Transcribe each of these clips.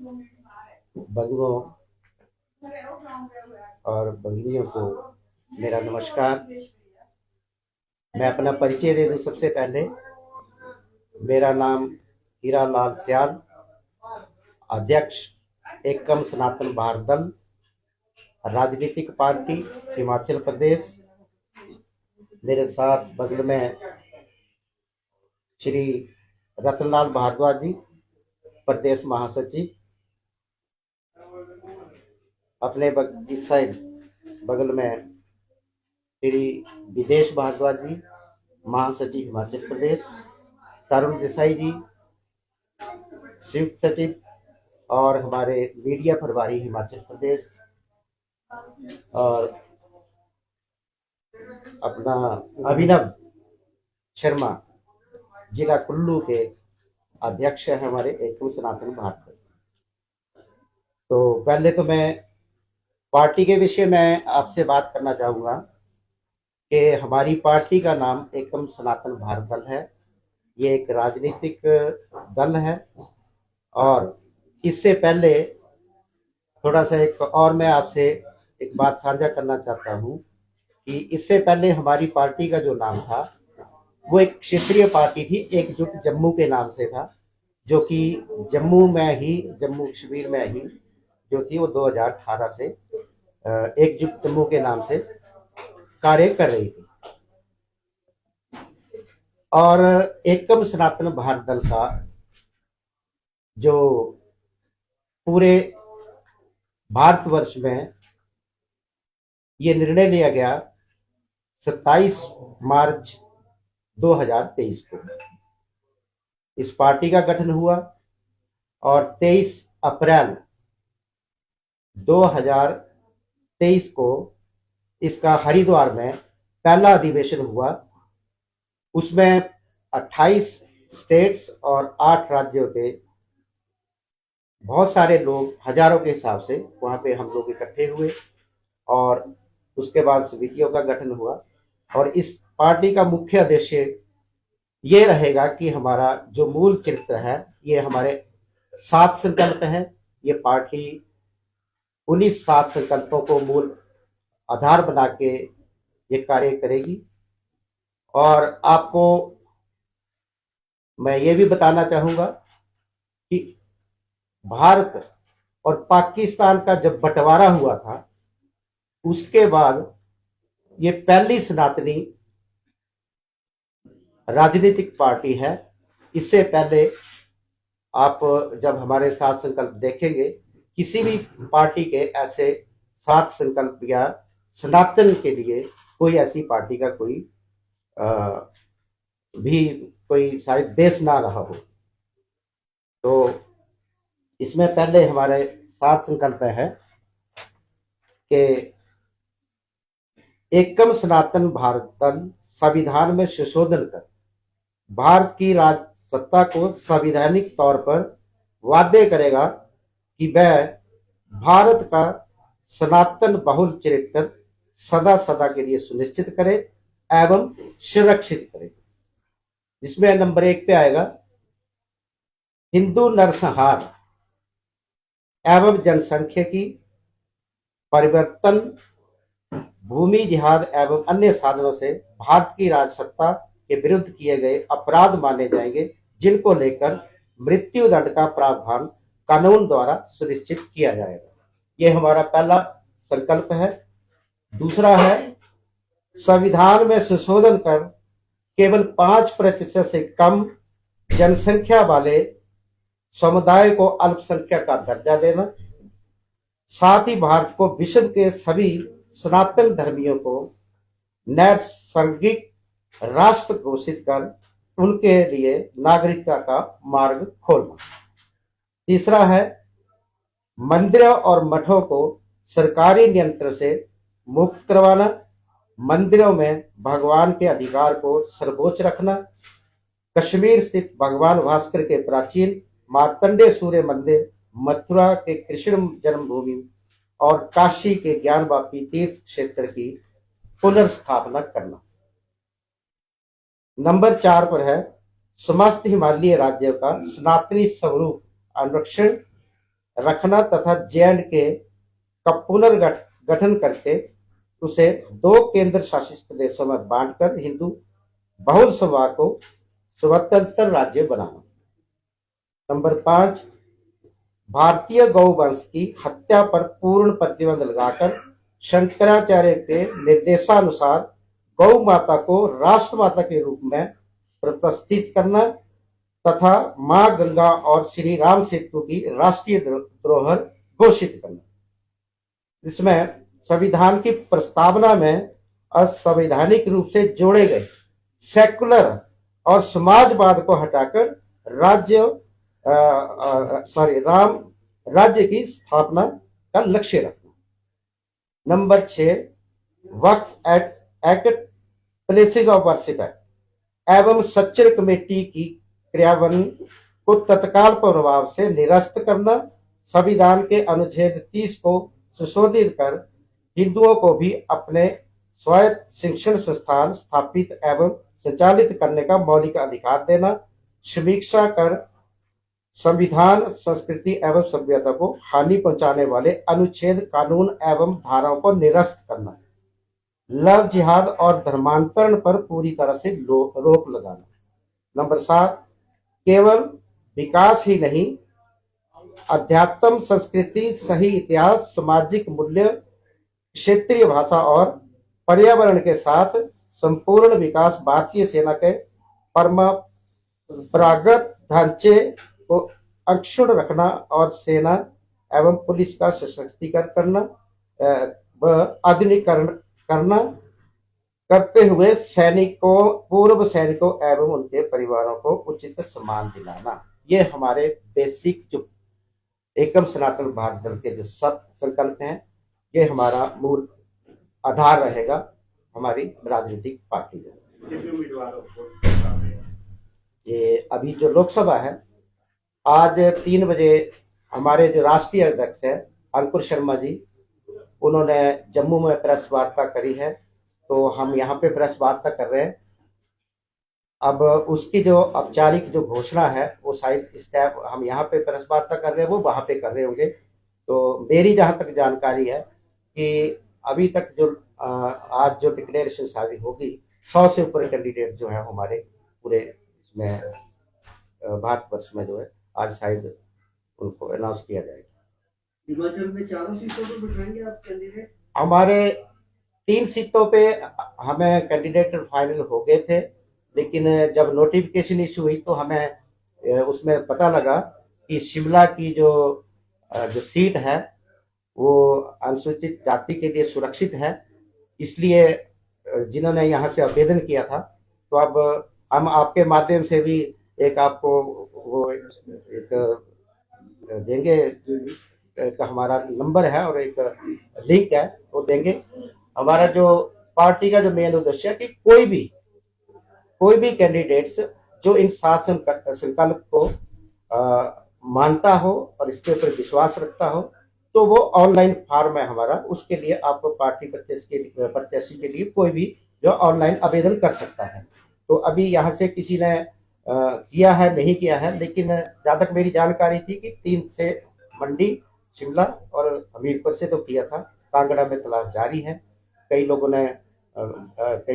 बंधुओं और भगिनियों को मेरा नमस्कार। मैं अपना परिचय दे दूं। सबसे पहले मेरा नाम हीरालाल सियाल, अध्यक्ष एकम सनातन भारत दल, राजनीतिक पार्टी हिमाचल प्रदेश। मेरे साथ बगल में श्री रतनलाल भारद्वाज जी, प्रदेश महासचिव। अपने इस साइड बगल में श्री विदेश भारद्वाज जी, महासचिव हिमाचल प्रदेश। तरुण देसाई जी, संयुक्त सचिव और हमारे मीडिया प्रभारी हिमाचल प्रदेश। और अपना अभिनव शर्मा, जिला कुल्लू के अध्यक्ष है हमारे एकम सनातन भारत। तो पहले तो मैं पार्टी के विषय में आपसे बात करना चाहूंगा कि हमारी पार्टी का नाम एकम सनातन भारत दल है। ये एक राजनीतिक दल है। और इससे पहले थोड़ा सा एक और मैं आपसे एक बात साझा करना चाहता हूँ कि इससे पहले हमारी पार्टी का जो नाम था वो एक क्षेत्रीय पार्टी थी, एकजुट जम्मू के नाम से था, जो कि जम्मू कश्मीर में ही जो थी वो 2018 से एकजुट जम्मू के नाम से कार्य कर रही थी। और एकम सनातन भारत दल का जो पूरे भारतवर्ष में ये निर्णय लिया गया 27 मार्च 2023 को इस पार्टी का गठन हुआ और 23 अप्रैल 2023 को इसका हरिद्वार में पहला अधिवेशन हुआ। उसमें 28 स्टेट्स और 8 राज्यों के बहुत सारे लोग, हजारों के हिसाब से वहां पे हम लोग इकट्ठे हुए और उसके बाद समितियों का गठन हुआ। और इस पार्टी का मुख्य उद्देश्य ये रहेगा कि हमारा जो मूल चरित्र है, ये हमारे 7 संकल्प हैं। ये पार्टी उन्हीं 7 संकल्पों को मूल आधार बना के ये कार्य करेगी। और आपको मैं ये भी बताना चाहूंगा कि भारत और पाकिस्तान का जब बंटवारा हुआ था, उसके बाद ये पहली सनातनी राजनीतिक पार्टी है। इससे पहले आप जब हमारे 7 संकल्प देखेंगे, किसी भी पार्टी के ऐसे 7 संकल्प या सनातन के लिए कोई ऐसी पार्टी का कोई भी कोई शायद देश ना रहा हो। तो इसमें पहले हमारे 7 संकल्प है कि एकम सनातन भारत दल संविधान में संशोधन कर भारत की राज सत्ता को संवैधानिक तौर पर वादे करेगा कि वह भारत का सनातन बहुल चरित्र सदा सदा के लिए सुनिश्चित करे एवं सुरक्षित करे। जिसमें नंबर 1 पे आएगा हिंदू नरसंहार एवं जनसंख्यिकी परिवर्तन, भूमि जिहाद एवं अन्य साधनों से भारत की राजसत्ता के विरुद्ध किए गए अपराध माने जाएंगे, जिनको लेकर मृत्युदंड का प्रावधान कानून द्वारा सुनिश्चित किया जाएगा। ये हमारा पहला संकल्प है। दूसरा है संविधान में संशोधन कर केवल 5% से कम जनसंख्या वाले समुदाय को अल्पसंख्यक का दर्जा देना। साथ ही भारत को विश्व के सभी सनातन धर्मियों को नैसर्गिक राष्ट्र घोषित कर उनके लिए नागरिकता का मार्ग खोलना। तीसरा है मंदिरों और मठों को सरकारी नियंत्रण से मुक्त करवाना। मंदिरों में भगवान के अधिकार को सर्वोच्च रखना। कश्मीर स्थित भगवान भास्कर के प्राचीन मार्कंडेय सूर्य मंदिर, मथुरा के कृष्ण जन्मभूमि और काशी के ज्ञानवापी तीर्थ क्षेत्र की पुनर्स्थापना करना। नंबर 4 पर है समस्त हिमालयी राज्यों का सनातनी स्वरूप अनुरक्षण रखना तथा J&K का पुनर्गठन करके उसे 2 केंद्र शासित प्रदेशों में बांटकर हिंदू बहुल सभा को स्वतंत्र राज्य बनाना। नंबर 5, भारतीय गौवंश की हत्या पर पूर्ण प्रतिबंध लगाकर शंकराचार्य के निर्देशानुसार गौ माता को राष्ट्रमाता के रूप में प्रतिष्ठित करना तथा मां गंगा और श्री राम सेतु की राष्ट्रीय धरोहर घोषित करना। इसमें संविधान की प्रस्तावना में असंवैधानिक रूप से जोड़े गए सेकुलर और समाजवाद को हटाकर राम राज्य की स्थापना का लक्ष्य रखना। Number 6, Waqf act, places of worship act एवं सच्चर कमेटी की क्रियान्वयन को तत्काल प्रभाव से निरस्त करना। संविधान के अनुच्छेद 30 को संशोधित कर हिंदुओं को भी अपने स्वायत्त शिक्षण संस्थान स्थापित एवं संचालित करने का मौलिक अधिकार देना। समीक्षा कर संविधान, संस्कृति एवं सभ्यता को हानि पहुंचाने वाले अनुच्छेद, कानून एवं धाराओं को निरस्त करना। लव जिहाद और धर्मांतरण पर पूरी तरह से रोक लगाना। नंबर 7, केवल विकास ही नहीं, अध्यात्म, संस्कृति, सही इतिहास, सामाजिक मूल्य, क्षेत्रीय भाषा और पर्यावरण के साथ संपूर्ण विकास भारतीय सेना के परंपरागत ढांचे को अक्षुण्ण रखना और सेना एवं पुलिस का सशक्तिकरण करना व आधुनिकीकरण करना करते हुए पूर्व सैनिकों एवं उनके परिवारों को उचित सम्मान दिलाना। ये हमारे बेसिक जो एकम सनातन भारत दल के जो सब संकल्प हैं, ये हमारा मूल आधार रहेगा हमारी राजनीतिक पार्टी का। ये अभी जो लोकसभा है, आज 3 बजे हमारे जो राष्ट्रीय अध्यक्ष है अंकुर शर्मा जी, उन्होंने जम्मू में प्रेस वार्ता करी है, तो हम यहाँ पे प्रेस वार्ता कर रहे हैं। अब उसकी जो औपचारिक जो घोषणा है वो शायद स्टेप हम यहाँ पे प्रेस वार्ता कर रहे हैं, वो वहां पे कर रहे होंगे। तो मेरी जहां तक जानकारी है कि अभी तक जो आज जो डिक्लेरेशन शादी होगी, 100 से ऊपर कैंडिडेट जो है हमारे पूरे इसमें भारतवर्ष में जो है आज शायद उनको अनाउंस किया जाएगा। हिमाचल में 4 सीटों पर बिठाएंगे आप कैंडिडेट? हमारे 3 सीटों पे हमें कैंडिडेट फाइनल हो गए थे, लेकिन जब नोटिफिकेशन इशू हुई तो हमें उसमें पता लगा कि शिमला की जो सीट है वो अनुसूचित जाति के लिए सुरक्षित है, इसलिए जिन्होंने यहाँ से आवेदन किया था, तो अब हम आपके माध्यम से भी एक आपको वो एक देंगे, एक हमारा नंबर है और एक लिंक है वो देंगे। हमारा जो पार्टी का जो मेन उद्देश्य है कि कोई भी कैंडिडेट्स जो इन 7 संकल्प को मानता हो और इसके ऊपर विश्वास रखता हो, तो वो ऑनलाइन फॉर्म है हमारा, उसके लिए आपको पार्टी प्रत्याशी के लिए कोई भी जो ऑनलाइन आवेदन कर सकता है। तो अभी यहाँ से किसी ने किया है नहीं किया है, लेकिन जहाँ तक मेरी जानकारी थी कि 3 से मंडी, शिमला और हमीरपुर से तो किया था। कांगड़ा में तलाश जारी है, कई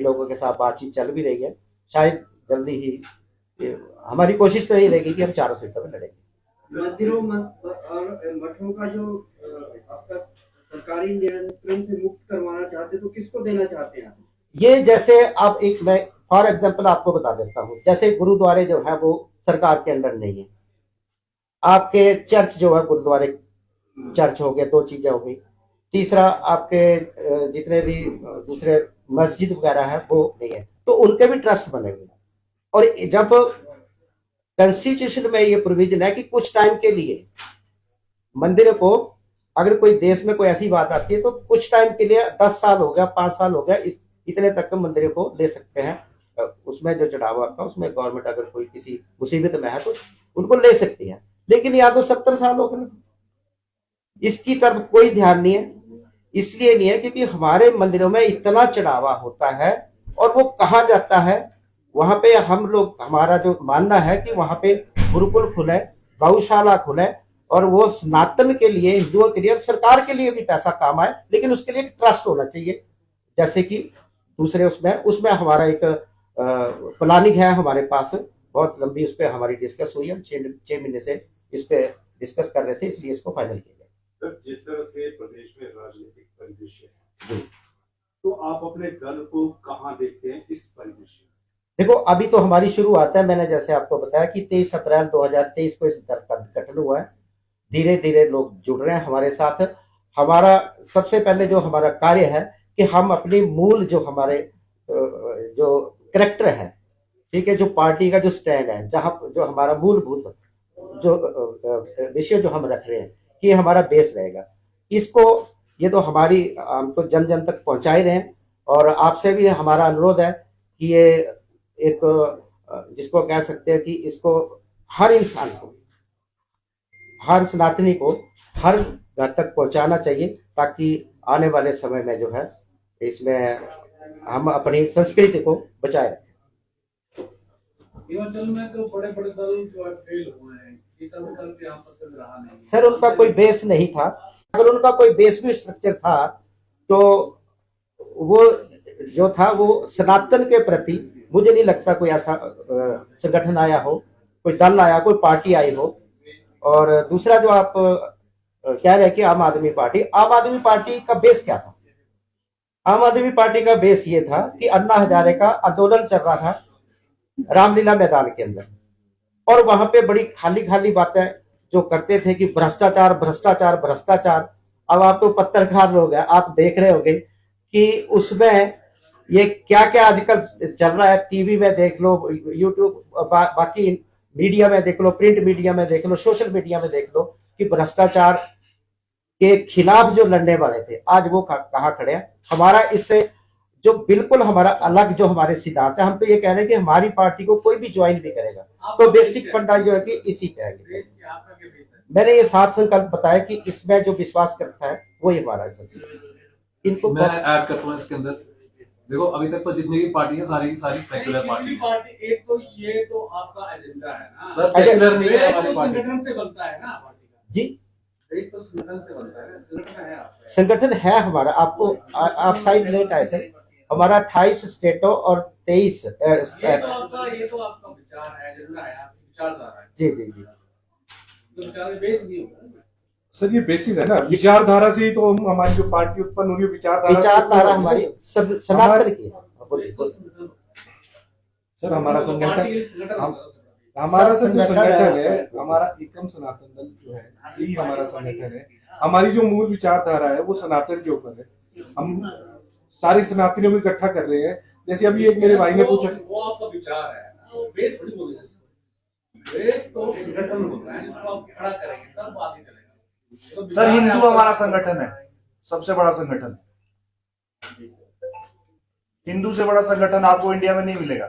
लोगों के साथ बातचीत चल भी रही है। शायद जल्दी ही हमारी कोशिश तो यही रहेगी कि हम 4 सीटों में लड़ेंगे। मंदिरों और मठों का जो आपका सरकारी नियंत्रण से मुक्त करवाना चाहते, तो किसको देना चाहते हैं? ये जैसे आप मैं फॉर एग्जांपल आपको बता देता हूँ, जैसे गुरुद्वारे जो है वो सरकार के अंडर नहीं है। आपके चर्च जो है, गुरुद्वारे चर्च हो गए, 2 चीजें हो गई। तीसरा, आपके जितने भी दूसरे मस्जिद वगैरह है वो नहीं है, तो उनके भी ट्रस्ट बने हुए हैं। और जब कॉन्स्टिट्यूशन में ये प्रोविजन है कि कुछ टाइम के लिए मंदिर को, अगर कोई देश में कोई ऐसी बात आती है तो कुछ टाइम के लिए 10 साल हो गया, 5 साल हो गया, इतने तक मंदिर को ले सकते हैं। उसमें जो चढ़ावा का, उसमें गवर्नमेंट अगर कोई किसी मुसीबत में है तो उनको ले सकती है। लेकिन यहाँ तो 70 साल हो गए, इसकी तरफ कोई ध्यान नहीं है। इसलिए नहीं है क्योंकि हमारे मंदिरों में इतना चढ़ावा होता है और वो कहा जाता है, वहां पे हम लोग, हमारा जो मानना है कि वहां पे गुरुकुल खुले, गौशाला खुले, और वो सनातन के लिए, हिंदुओं के लिए, सरकार के लिए भी पैसा काम आए, लेकिन उसके लिए ट्रस्ट होना चाहिए। जैसे कि दूसरे उसमें हमारा एक प्लानिंग है हमारे पास, बहुत लंबी उस पर हमारी डिस्कस हुई। हम 6 महीने से इस पे डिस्कस कर रहे थे, इसलिए इसको फाइनल किया गया। सर, जिस तरह से प्रदेश में राजनीतिक परिदृश्य है, जी, तो आप अपने दल को कहाँ देखते हैं इस परिदृश्य में? देखो अभी तो हमारी शुरुआत है। मैंने जैसे आपको बताया कि 23 अप्रैल 2023 को इस दल का गठन हुआ है। धीरे धीरे लोग जुड़ रहे हैं हमारे साथ। हमारा सबसे पहले जो हमारा कार्य है कि हम अपनी मूल जो हमारे जो करेक्टर है, ठीक है, जो पार्टी का जो स्टैंड है, जहां जो हमारा मूलभूत जो विषय जो हम रख रहे हैं कि हमारा बेस रहेगा, इसको ये तो हमारी हम तो जन जन तक पहुंचा ही रहे हैं। और आपसे भी हमारा अनुरोध है कि ये एक जिसको कह सकते हैं कि इसको हर इंसान को, हर सनातनी को हर घर तक पहुंचाना चाहिए, ताकि आने वाले समय में जो है इसमें हम अपनी संस्कृति को बचाए रखें। हिमाचल में तो बड़े बड़े दल जो है फेल हुए हैं, ये सब दल पे यहाँ पर रहा नहीं। सर उनका कोई बेस नहीं था। अगर उनका कोई बेस भी स्ट्रक्चर था तो वो जो था वो सनातन के प्रति, मुझे नहीं लगता कोई ऐसा संगठन आया हो, कोई दल आया, कोई पार्टी आई हो। और दूसरा जो आप कह रहे हैं कि आम आदमी पार्टी का बेस क्या था? आम आदमी पार्टी का बेस ये था कि अन्ना हजारे का आंदोलन चल रहा था रामलीला मैदान के अंदर, और वहां पे बड़ी खाली खाली बातें जो करते थे कि भ्रष्टाचार भ्रष्टाचार भ्रष्टाचार। अब आप तो पत्रकार लोग हैं, आप देख रहे होंगे कि उसमें ये क्या क्या आजकल चल रहा है। टीवी में देख लो, यूट्यूब, बाकी मीडिया में देख लो, प्रिंट मीडिया में देख लो, सोशल मीडिया में देख लो कि भ्रष्टाचार के खिलाफ जो लड़ने वाले थे आज वो कहाँ खड़े हैं। हमारा इससे जो बिल्कुल हमारा अलग जो हमारे सिद्धांत है, हम तो ये कह रहे हैं कि हमारी पार्टी को कोई भी ज्वाइन भी करेगा तो बेसिक फंडा जो है कि इसी पे है। मैंने ये 7 संकल्प बताया कि इसमें जो विश्वास करता है वो ही हमारा इनको मैं ऐड करता हूँ इसके अंदर। देखो अभी तक तो जितनी भी पार्टी है सारी की सारी सेक्युलर पार्टी है। एक तो ये तो आपका एजेंडा है ना सर, सेक्युलर नहीं है हमारी पार्टी। संगठन से बनता है ना पार्टी का जी, देश तो संगठन से बनता है, संगठन है आपका। संगठन है हमारा। आपको आप साइड लेट आए सर, हमारा 28 स्टेटों और 23 ये तो आपका विचार है, एजेंडा है, आपकी विचारधारा है। जी जी जी। तो विचार बेस नहीं होगा सर, ये बेसिस है ना, विचारधारा से ही तो हमारी जो पार्टी उत्पन्न हुई है, विचारधारा हमारी सनातन की है। सर हमारा संगठन है, हमारा एकम सनातन दल जो है यही हमारा संगठन है। हमारी जो मूल विचारधारा है वो सनातन के ऊपर है। हम सारे सनातनियों को इकट्ठा कर रहे हैं। जैसे अभी एक मेरे भाई ने पूछा, वो आपका विचार है ना, वो बेस थोड़ी बोल रहे हैं। बेस तो संगठन होता है, जिसको आप खड़ा करेंगे तब आगे चलेगा। सर हिंदू हमारा संगठन है, सबसे बड़ा संगठन। हिंदू से बड़ा संगठन आपको इंडिया में नहीं मिलेगा।